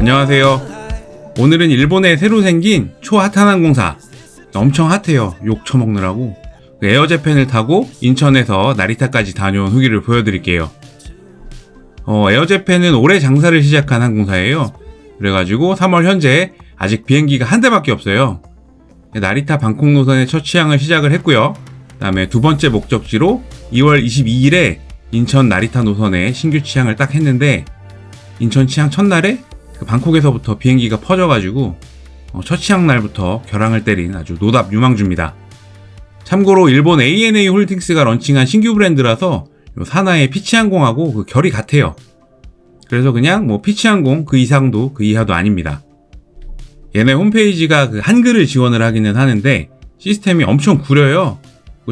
안녕하세요. 오늘은 일본에 새로 생긴 초핫한 항공사, 엄청 핫해요. 욕 처먹느라고. 에어재팬을 타고 인천에서 나리타까지 다녀온 후기를 보여드릴게요. 에어재팬은 올해 장사를 시작한 항공사예요. 그래가지고 3월 현재 아직 비행기가 한 대밖에 없어요. 나리타 방콕 노선의 첫 취항을 시작을 했고요. 그 다음에 두 번째 목적지로 2월 22일에 인천 나리타 노선에 신규 취항을 딱 했는데, 인천 취항 첫날에 방콕에서부터 비행기가 퍼져가지고 첫 취항 날부터 벼랑을 때린 아주 노답 유망주입니다. 참고로 일본 ANA 홀딩스가 런칭한 신규 브랜드라서 산하의 피치항공하고 그 결이 같아요. 그래서 그냥 피치항공 그 이상도 그 이하도 아닙니다. 얘네 홈페이지가 그 한글을 지원을 하기는 하는데 시스템이 엄청 구려요.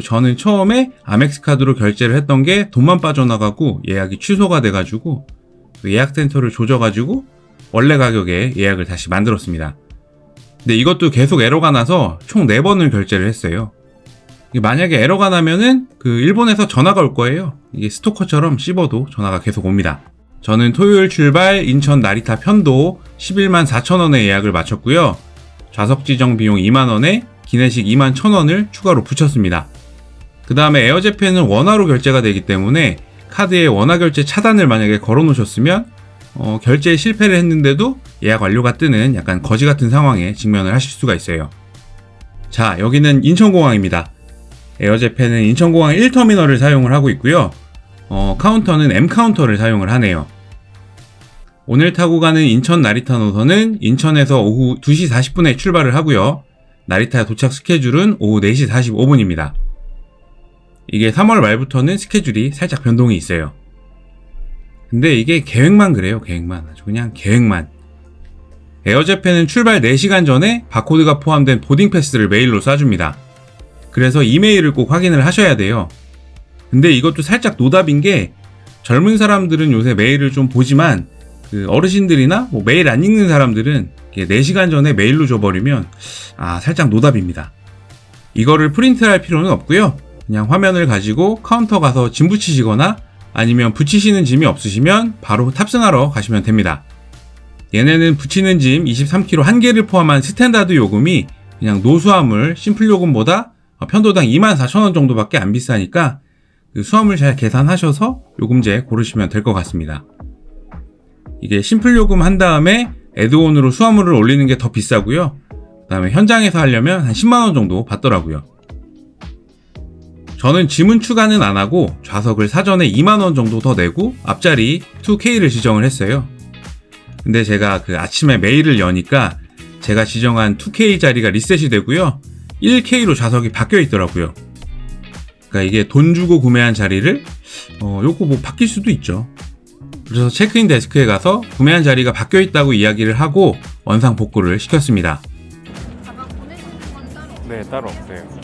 저는 처음에 아멕스 카드로 결제를 했던 게 돈만 빠져나가고 예약이 취소가 돼가지고 예약센터를 조져가지고 원래 가격에 예약을 다시 만들었습니다. 근데 이것도 계속 에러가 나서 총 4번을 결제를 했어요. 만약에 에러가 나면은 일본에서 전화가 올 거예요. 이게 스토커처럼 씹어도 전화가 계속 옵니다. 저는 토요일 출발 인천 나리타 편도 11만 4천원에 예약을 마쳤고요. 좌석 지정 비용 2만원에 기내식 2만 1천원을 추가로 붙였습니다. 그 다음에 에어재팬은 원화로 결제가 되기 때문에 카드에 원화 결제 차단을 만약에 걸어 놓으셨으면 결제에 실패를 했는데도 예약 완료가 뜨는 약간 거지 같은 상황에 직면을 하실 수가 있어요. 자, 여기는 인천공항입니다. 에어재팬은 인천공항 1터미널을 사용을 하고 있고요. 카운터는 M카운터를 사용을 하네요. 오늘 타고 가는 인천 나리타 노선은 인천에서 오후 2시 40분에 출발을 하고요. 나리타 도착 스케줄은 오후 4시 45분입니다. 이게 3월 말부터는 스케줄이 살짝 변동이 있어요. 근데 이게 계획만 그래요. 계획만. 아주 그냥 계획만. 에어재팬은 출발 4시간 전에 바코드가 포함된 보딩 패스를 메일로 쏴줍니다. 그래서 이메일을 꼭 확인을 하셔야 돼요. 근데 이것도 살짝 노답인 게, 젊은 사람들은 요새 메일을 좀 보지만 어르신들이나 메일 안 읽는 사람들은 4시간 전에 메일로 줘버리면 살짝 노답입니다. 이거를 프린트할 필요는 없고요. 그냥 화면을 가지고 카운터 가서 짐 붙이시거나 아니면 붙이시는 짐이 없으시면 바로 탑승하러 가시면 됩니다. 얘네는 붙이는 짐 23kg 한 개를 포함한 스탠다드 요금이 그냥 노수화물 심플 요금보다 편도당 24,000원 정도밖에 안 비싸니까 수화물 잘 계산하셔서 요금제 고르시면 될 것 같습니다. 이게 심플 요금 한 다음에 애드온으로 수화물을 올리는 게 더 비싸고요. 그 다음에 현장에서 하려면 한 10만원 정도 받더라고요. 저는 지문 추가는 안 하고 좌석을 사전에 2만원 정도 더 내고 앞자리 2K를 지정을 했어요. 근데 제가 아침에 메일을 여니까 제가 지정한 2K 자리가 리셋이 되고요. 1K로 좌석이 바뀌어 있더라고요. 그러니까 이게 돈 주고 구매한 자리를 요거 바뀔 수도 있죠. 그래서 체크인 데스크에 가서 구매한 자리가 바뀌어 있다고 이야기를 하고 원상 복구를 시켰습니다. 가방 보내시는 건 따로 없어요? 네, 따로 없어요.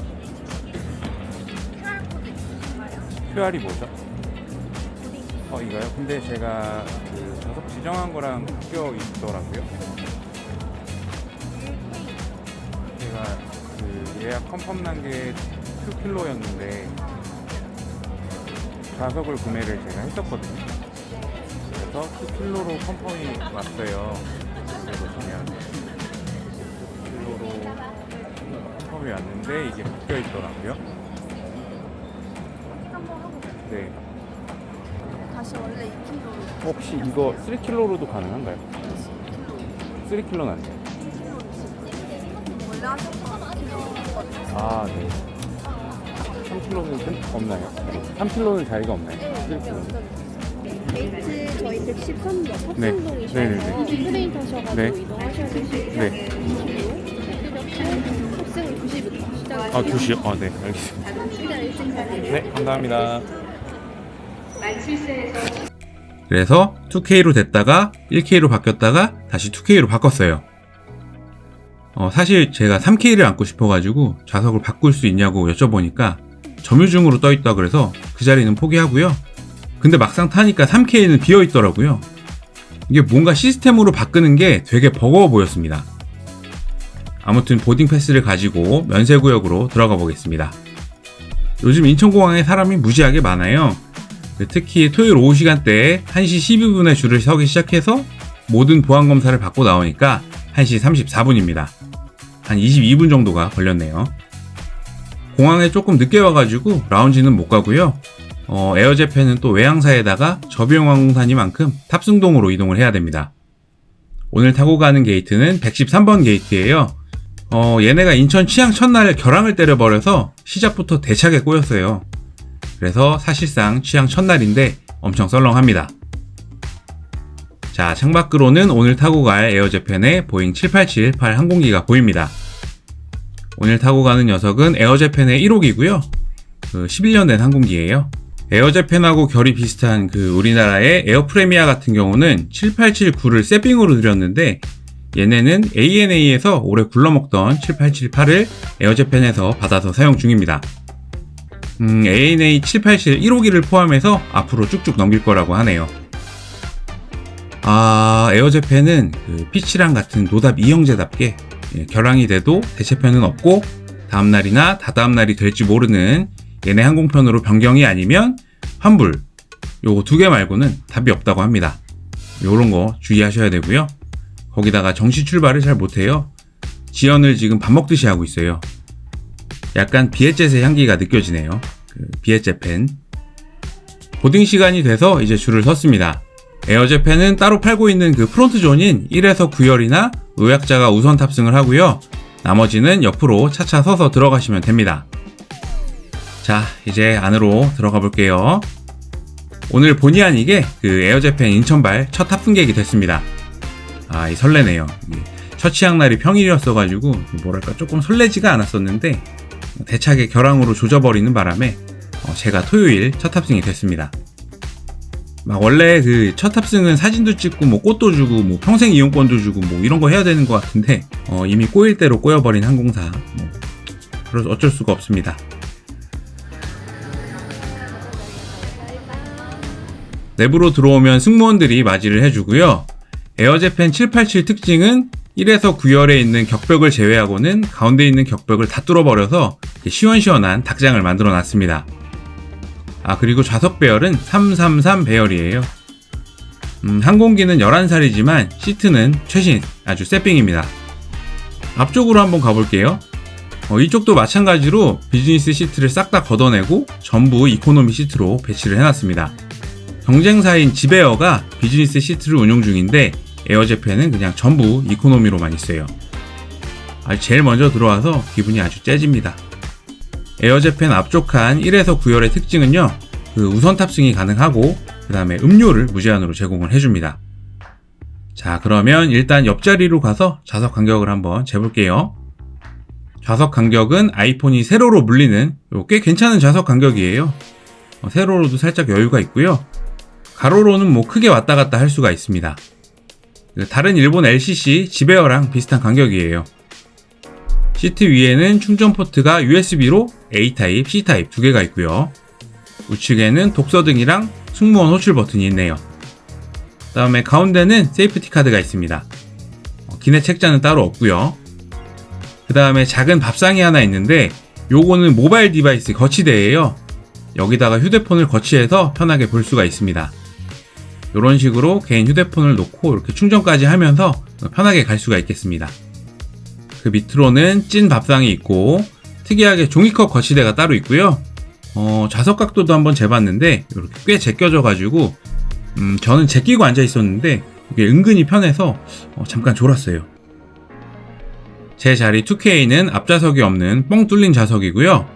QR이 뭐죠? 이거요? 근데 제가 좌석 지정한 거랑 바뀌어 있더라고요. 제가 예약 컨펌 난 게 2kg였는데 좌석을 구매를 제가 했었거든요. 그래서 2kg로 컨펌이 왔어요. 여기 보시면 2kg로 컨펌이 왔는데 이게 바뀌어 있더라고요. 네. 다시 원래 2kg. 혹시 이거 3kg로도 가능한가요? 3kg는 안 돼요. 원래 하셨던 2kg. 네. 3kg는 없나요? 3kg는 자리가 없나요? 3kg는? 게이트 저희 113번 네. 탑승동이셔서 네네네. 트레인 타셔가지고 네. 이동하셔야 되시고요. 네. 탑승은 2시부터 시작해요. 2시요? 네, 알겠습니다. 일단 일찍 가세요. 네, 감사합니다. 그래서 2K로 됐다가 1K로 바뀌었다가 다시 2K로 바꿨어요. 사실 제가 3K를 앉고 싶어가지고 좌석을 바꿀 수 있냐고 여쭤보니까 점유중으로 떠있다 그래서 그 자리는 포기하고요. 근데 막상 타니까 3K는 비어있더라고요. 이게 뭔가 시스템으로 바꾸는 게 되게 버거워 보였습니다. 아무튼 보딩 패스를 가지고 면세구역으로 들어가 보겠습니다. 요즘 인천공항에 사람이 무지하게 많아요. 특히 토요일 오후 시간대에 1시 12분에 줄을 서기 시작해서 모든 보안검사를 받고 나오니까 1시 34분입니다. 한 22분 정도가 걸렸네요. 공항에 조금 늦게 와가지고 라운지는 못 가고요. 에어재팬은 또 외항사에다가 저비용 항공사니만큼 탑승동으로 이동을 해야 됩니다. 오늘 타고 가는 게이트는 113번 게이트예요. 얘네가 인천 취항 첫날 결항을 때려버려서 시작부터 대차게 꼬였어요. 그래서 사실상 취항 첫날인데 엄청 썰렁합니다. 자, 창밖으로는 오늘 타고 갈 에어재팬의 보잉 7878 항공기가 보입니다. 오늘 타고 가는 녀석은 에어재팬의 1호기고요. 11년 된 항공기예요. 에어재팬하고 결이 비슷한 우리나라의 에어프레미아 같은 경우는 787-9를 세핑으로 들였는데 얘네는 ANA에서 오래 굴러먹던 7878을 에어재팬에서 받아서 사용 중입니다. ANA 787 1호기를 포함해서 앞으로 쭉쭉 넘길 거라고 하네요. 에어재팬은 피치랑 같은 노답 이형제답게 결항이 돼도 대체편은 없고 다음날이나 다다음날이 될지 모르는 얘네 항공편으로 변경이 아니면 환불, 요거 2개 말고는 답이 없다고 합니다. 요런 거 주의하셔야 되고요. 거기다가 정시 출발을 잘 못해요. 지연을 지금 밥 먹듯이 하고 있어요. 약간 비엣젯의 향기가 느껴지네요. 비엣젯팬. 보딩 시간이 돼서 이제 줄을 섰습니다. 에어재팬은 따로 팔고 있는 프론트 존인 1에서 9열이나 노약자가 우선 탑승을 하고요. 나머지는 옆으로 차차 서서 들어가시면 됩니다. 자, 이제 안으로 들어가 볼게요. 오늘 본의 아니게 에어재팬 인천발 첫 탑승객이 됐습니다. 이 설레네요. 첫 취항날이 평일이었어가지고 뭐랄까 조금 설레지가 않았었는데 대차게 결항으로 조져버리는 바람에 제가 토요일 첫 탑승이 됐습니다. 원래 첫 탑승은 사진도 찍고 꽃도 주고 평생 이용권도 주고 이런 거 해야 되는 것 같은데 이미 꼬일 대로 꼬여버린 항공사 그래서 어쩔 수가 없습니다. 내부로 들어오면 승무원들이 맞이를 해주고요. 에어재팬 787 특징은 1에서 9열에 있는 격벽을 제외하고는 가운데 있는 격벽을 다 뚫어버려서 시원시원한 닭장을 만들어 놨습니다. 그리고 좌석 배열은 333 배열이에요. 항공기는 11살이지만 시트는 최신 아주 새삥입니다. 앞쪽으로 한번 가볼게요. 이쪽도 마찬가지로 비즈니스 시트를 싹 다 걷어내고 전부 이코노미 시트로 배치를 해놨습니다. 경쟁사인 지베어가 비즈니스 시트를 운용 중인데 에어재팬은 그냥 전부 이코노미로만 있어요. 제일 먼저 들어와서 기분이 아주 째집니다. 에어재팬 앞쪽 칸 1에서 9열의 특징은요, 우선 탑승이 가능하고 그 다음에 음료를 무제한으로 제공을 해줍니다. 자, 그러면 일단 옆자리로 가서 좌석 간격을 한번 재볼게요. 좌석 간격은 아이폰이 세로로 물리는 꽤 괜찮은 좌석 간격이에요. 세로로도 살짝 여유가 있고요. 가로로는 크게 왔다 갔다 할 수가 있습니다. 다른 일본 LCC 지베어랑 비슷한 간격이에요. 시트 위에는 충전 포트가 USB로 A타입, C타입 두 개가 있고요. 우측에는 독서등이랑 승무원 호출 버튼이 있네요. 그 다음에 가운데는 세이프티 카드가 있습니다. 기내 책자는 따로 없고요. 그 다음에 작은 밥상이 하나 있는데 요거는 모바일 디바이스 거치대예요. 여기다가 휴대폰을 거치해서 편하게 볼 수가 있습니다. 이런 식으로 개인 휴대폰을 놓고 이렇게 충전까지 하면서 편하게 갈 수가 있겠습니다. 그 밑으로는 찐 밥상이 있고 특이하게 종이컵 거치대가 따로 있고요. 좌석 각도도 한번 재봤는데 이렇게 꽤 제껴져가지고 저는 제끼고 앉아 있었는데 이게 은근히 편해서 잠깐 졸았어요. 제 자리 2K는 앞좌석이 없는 뻥 뚫린 좌석이고요.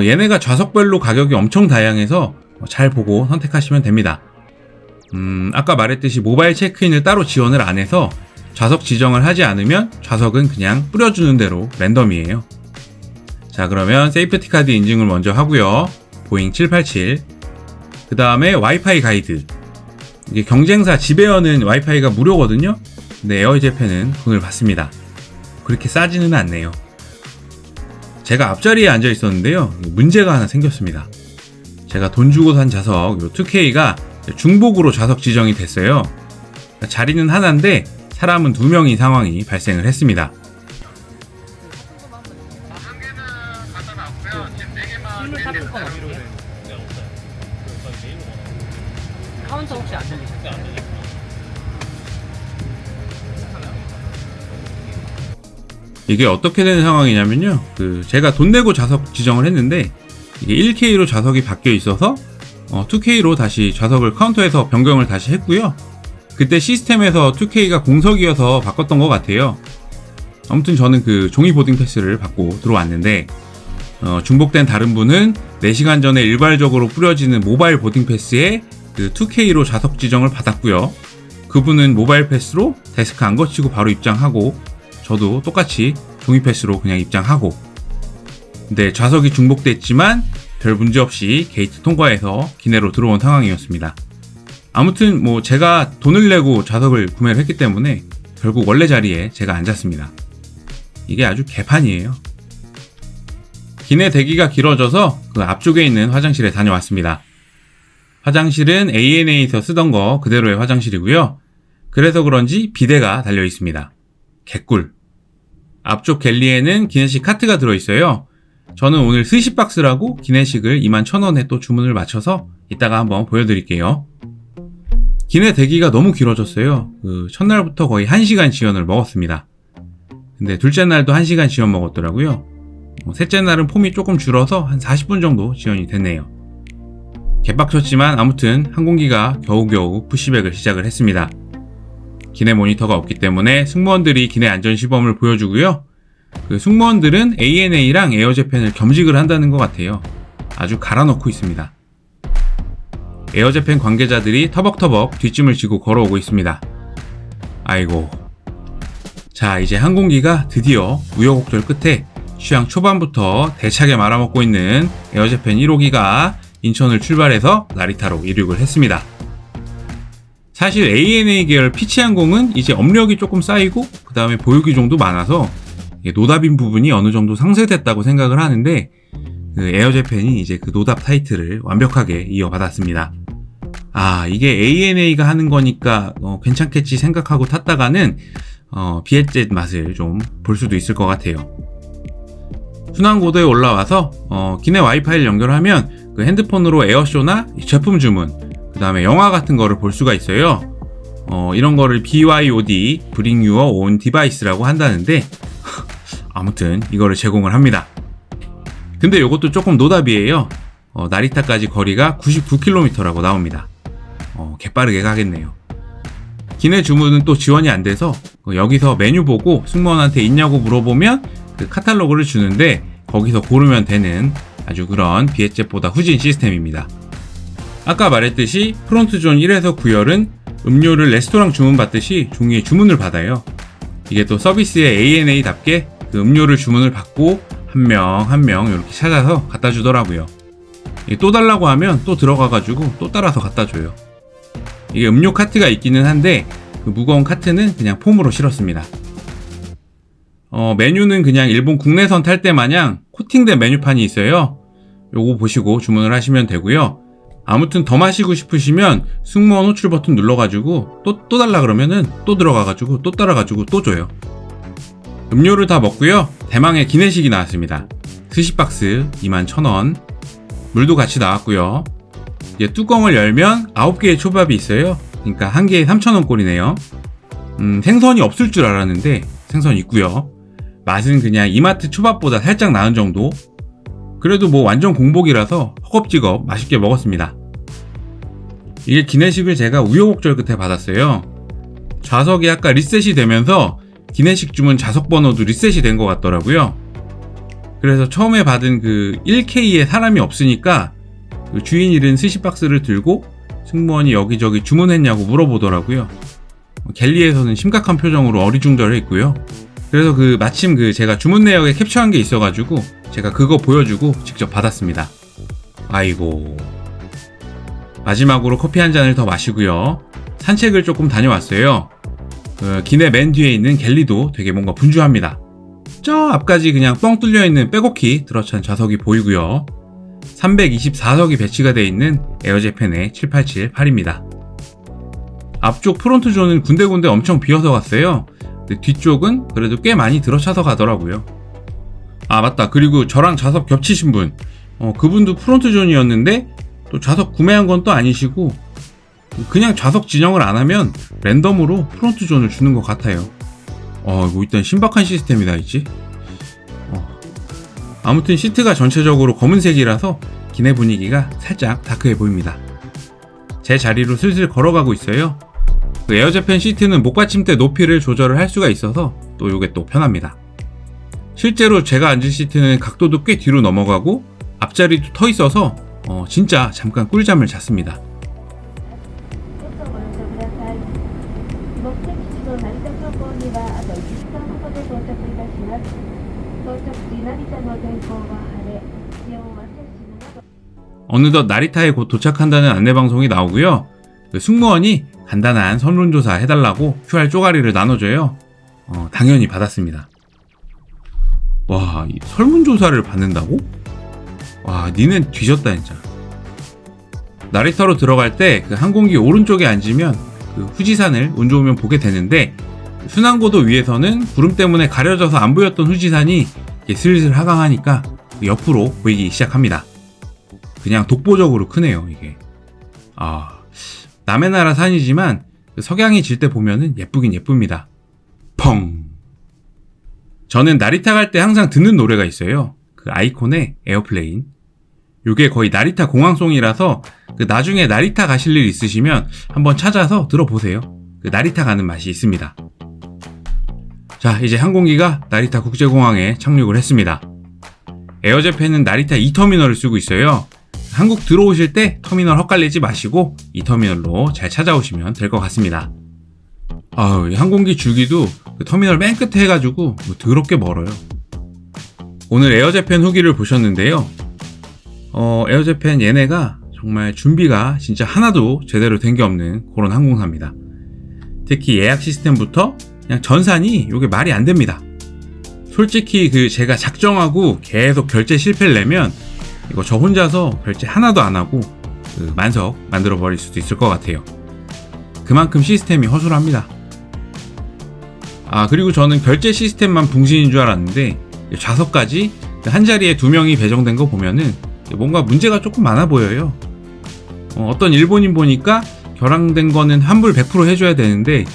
얘네가 좌석별로 가격이 엄청 다양해서 잘 보고 선택하시면 됩니다. 아까 말했듯이 모바일 체크인을 따로 지원을 안 해서 좌석 지정을 하지 않으면 좌석은 그냥 뿌려주는 대로 랜덤이에요. 자, 그러면 세이프티 카드 인증을 먼저 하고요. 보잉 787. 그 다음에 와이파이 가이드. 이게 경쟁사 지베어는 와이파이가 무료거든요. 근데 에어재팬은 돈을 받습니다. 그렇게 싸지는 않네요. 제가 앞자리에 앉아 있었는데요. 문제가 하나 생겼습니다. 제가 돈 주고 산 좌석 2K가 중복으로 좌석 지정이 됐어요. 자리는 하나인데 사람은 2명인 상황이 발생을 했습니다. 카운터 혹시 안 들리세요? 이게 어떻게 되는 상황이냐면요. 제가 돈 내고 좌석 지정을 했는데 이게 1K로 좌석이 바뀌어 있어서 2K로 다시 좌석을 카운터에서 변경을 다시 했고요. 그때 시스템에서 2K가 공석이어서 바꿨던 것 같아요. 아무튼 저는 그 종이 보딩 패스를 받고 들어왔는데 중복된 다른 분은 4시간 전에 일괄적으로 뿌려지는 모바일 보딩 패스에 그 2K로 좌석 지정을 받았고요. 그분은 모바일 패스로 데스크 안 거치고 바로 입장하고 저도 똑같이 종이 패스로 그냥 입장하고 근데 좌석이 중복됐지만 별 문제 없이 게이트 통과해서 기내로 들어온 상황이었습니다. 아무튼 뭐 제가 돈을 내고 좌석을 구매를 했기 때문에 결국 원래 자리에 제가 앉았습니다. 이게 아주 개판이에요. 기내 대기가 길어져서 그 앞쪽에 있는 화장실에 다녀왔습니다. 화장실은 ANA에서 쓰던 거 그대로의 화장실이고요. 그래서 그런지 비데가 달려 있습니다. 개꿀. 앞쪽 갤리에는 기내식 카트가 들어있어요. 저는 오늘 스시박스라고 기내식을 21,000원에 또 주문을 맞춰서 이따가 한번 보여드릴게요. 기내 대기가 너무 길어졌어요. 첫날부터 거의 1시간 지연을 먹었습니다. 근데 둘째 날도 1시간 지연 먹었더라고요. 셋째 날은 폼이 조금 줄어서 한 40분 정도 지연이 됐네요. 개빡쳤지만 아무튼 항공기가 겨우겨우 푸시백을 시작을 했습니다. 기내 모니터가 없기 때문에 승무원들이 기내 안전 시범을 보여주고요. 그 승무원들은 ANA랑 에어재팬을 겸직을 한다는 것 같아요. 아주 갈아넣고 있습니다. 에어재팬 관계자들이 터벅터벅 뒷짐을 지고 걸어오고 있습니다. 아이고. 자, 이제 항공기가 드디어 우여곡절 끝에 취항 초반부터 대차게 말아먹고 있는 에어재팬 1호기가 인천을 출발해서 나리타로 이륙을 했습니다. 사실 ANA 계열 피치항공은 이제 업력이 조금 쌓이고 그 다음에 보유기종도 많아서 노답인 부분이 어느 정도 상쇄됐다고 생각을 하는데 에어재팬이 이제 그 노답 타이틀을 완벽하게 이어받았습니다. 아, 이게 ANA가 하는 거니까 괜찮겠지 생각하고 탔다가는 비엣젯 맛을 좀 볼 수도 있을 것 같아요. 순환고도에 올라와서 기내 와이파이를 연결하면 그 핸드폰으로 에어쇼나 제품 주문, 그 다음에 영화 같은 거를 볼 수가 있어요. 이런 거를 BYOD, Bring Your Own Device라고 한다는데 아무튼 이거를 제공을 합니다. 근데 이것도 조금 노답이에요. 나리타까지 거리가 99km라고 나옵니다. 개빠르게 가겠네요. 기내 주문은 또 지원이 안 돼서 여기서 메뉴 보고 승무원한테 있냐고 물어보면 그 카탈로그를 주는데 거기서 고르면 되는 아주 그런 비엣젯보다 후진 시스템입니다. 아까 말했듯이 프론트존 1에서 9열은 음료를 레스토랑 주문 받듯이 종이에 주문을 받아요. 이게 또 서비스의 ANA답게 그 음료를 주문을 받고 한 명 이렇게 찾아서 갖다 주더라고요. 또 달라고 하면 또 들어가가지고 또 따라서 갖다 줘요. 이게 음료 카트가 있기는 한데 그 무거운 카트는 그냥 폼으로 실었습니다. 메뉴는 그냥 일본 국내선 탈 때 마냥 코팅된 메뉴판이 있어요. 요거 보시고 주문을 하시면 되고요. 아무튼 더 마시고 싶으시면 승무원 호출 버튼 눌러가지고 또 달라 그러면은 또 들어가가지고 또 따라가지고 또 줘요. 음료를 다 먹고요. 대망의 기내식이 나왔습니다. 스시박스 21,000원. 물도 같이 나왔고요. 이제 뚜껑을 열면 9개의 초밥이 있어요. 그러니까 한 개에 3,000원 꼴이네요. 생선이 없을 줄 알았는데 생선 있고요. 맛은 그냥 이마트 초밥보다 살짝 나은 정도. 그래도 뭐 완전 공복이라서 허겁지겁 맛있게 먹었습니다. 이게 기내식을 제가 우여곡절 끝에 받았어요. 좌석이 아까 리셋이 되면서 기내식 주문 좌석 번호도 리셋이 된 것 같더라고요. 그래서 처음에 받은 그 1K에 사람이 없으니까 그 주인 잃은 스시박스를 들고 승무원이 여기저기 주문했냐고 물어보더라고요. 갤리에서는 심각한 표정으로 어리중절해 있고요. 그래서 마침 제가 주문 내역에 캡처한 게 있어가지고 제가 그거 보여주고 직접 받았습니다. 아이고. 마지막으로 커피 한 잔을 더 마시고요. 산책을 조금 다녀왔어요. 기내 맨 뒤에 있는 갤리도 되게 뭔가 분주합니다. 저 앞까지 그냥 뻥 뚫려있는 백오키 들어찬 좌석이 보이고요. 324석이 배치가 되어 있는 에어재팬의 787-8입니다. 앞쪽 프론트존은 군데군데 엄청 비어서 갔어요. 근데 뒤쪽은 그래도 꽤 많이 들어차서 가더라고요. 아 맞다, 그리고 저랑 좌석 겹치신 분 그분도 프론트존이었는데 또 좌석 구매한 건 또 아니시고 그냥 좌석 진영을 안 하면 랜덤으로 프론트존을 주는 것 같아요. 뭐 일단 신박한 시스템이다 있지. 아무튼 시트가 전체적으로 검은색이라서 기내 분위기가 살짝 다크해 보입니다. 제 자리로 슬슬 걸어가고 있어요. 그 에어재팬 시트는 목받침대 높이를 조절을 할 수가 있어서 또 요게 또 편합니다. 실제로 제가 앉은 시트는 각도도 꽤 뒤로 넘어가고 앞자리도 터 있어서 진짜 잠깐 꿀잠을 잤습니다. 目的地の成田空港にはあと1時間ほどで到着いたします。到着時成田の天候は晴れ、気温は摂氏7度。 어느덧 나리타에 곧 도착한다는 안내방송이 나오고요. 그 승무원이 간단한 설문조사 해달라고 QR 쪼가리를 나눠줘요. 당연히 받았습니다. 와, 이 설문조사를 받는다고? 와, 니는 뒤졌다 진짜. 나리타로 들어갈 때 그 항공기 오른쪽에 앉으면 그 후지산을 운 좋으면 보게 되는데, 순항고도 위에서는 구름 때문에 가려져서 안 보였던 후지산이 슬슬 하강하니까 옆으로 보이기 시작합니다. 그냥 독보적으로 크네요, 이게. 남의 나라 산이지만 석양이 질 때 보면은 예쁘긴 예쁩니다. 펑. 저는 나리타 갈 때 항상 듣는 노래가 있어요. 그 아이콘의 에어플레인. 요게 거의 나리타 공항송이라서 그 나중에 나리타 가실 일 있으시면 한번 찾아서 들어보세요. 그 나리타 가는 맛이 있습니다. 자, 이제 항공기가 나리타 국제공항에 착륙을 했습니다. 에어재팬은 나리타 2터미널을 쓰고 있어요. 한국 들어오실 때 터미널 헛갈리지 마시고 이 터미널로 잘 찾아오시면 될 것 같습니다. 이 항공기 줄기도 그 터미널 맨 끝에 해가지고 더럽게 멀어요. 오늘 에어재팬 후기를 보셨는데요. 에어재팬 얘네가 정말 준비가 진짜 하나도 제대로 된 게 없는 그런 항공사입니다. 특히 예약 시스템부터 그냥 전산이 요게 말이 안 됩니다. 솔직히 그 제가 작정하고 계속 결제 실패를 내면 이거 저 혼자서 결제 하나도 안 하고 그 만석 만들어 버릴 수도 있을 것 같아요. 그만큼 시스템이 허술합니다. 그리고 저는 결제 시스템만 붕신인 줄 알았는데 좌석까지 한 자리에 2명이 배정된 거 보면은 뭔가 문제가 조금 많아 보여요. 어떤 일본인 보니까 결항된 거는 환불 100% 해줘야 되는데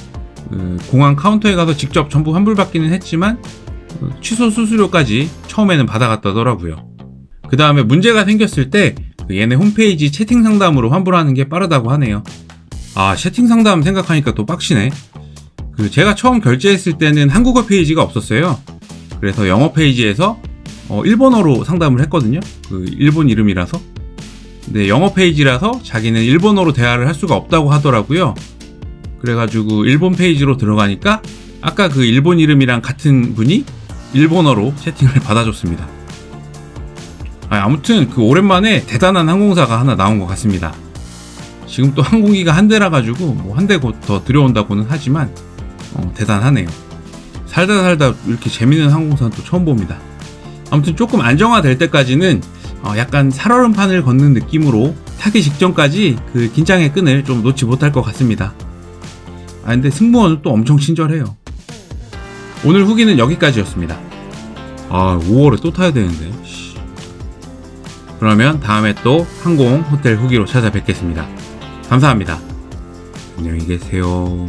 공항 카운터에 가서 직접 전부 환불받기는 했지만 취소 수수료까지 처음에는 받아갔다더라고요. 그 다음에 문제가 생겼을 때 얘네 홈페이지 채팅 상담으로 환불하는 게 빠르다고 하네요. 채팅 상담 생각하니까 또 빡치네. 제가 처음 결제했을 때는 한국어 페이지가 없었어요. 그래서 영어 페이지에서 일본어로 상담을 했거든요. 일본 이름이라서. 근데 영어 페이지라서 자기는 일본어로 대화를 할 수가 없다고 하더라고요. 그래가지고 일본 페이지로 들어가니까 아까 그 일본 이름이랑 같은 분이 일본어로 채팅을 받아줬습니다. 아무튼 오랜만에 대단한 항공사가 하나 나온 것 같습니다. 지금 또 항공기가 한 대라 가지고 뭐 한 대 곧 더 들여온다고는 하지만 대단하네요. 살다 이렇게 재밌는 항공사는 또 처음 봅니다. 아무튼 조금 안정화될 때까지는 약간 살얼음판을 걷는 느낌으로 타기 직전까지 그 긴장의 끈을 좀 놓지 못할 것 같습니다. 근데 승무원은 또 엄청 친절해요. 오늘 후기는 여기까지였습니다. 5월에 또 타야 되는데. 그러면 다음에 또 항공 호텔 후기로 찾아뵙겠습니다. 감사합니다. 안녕히 계세요.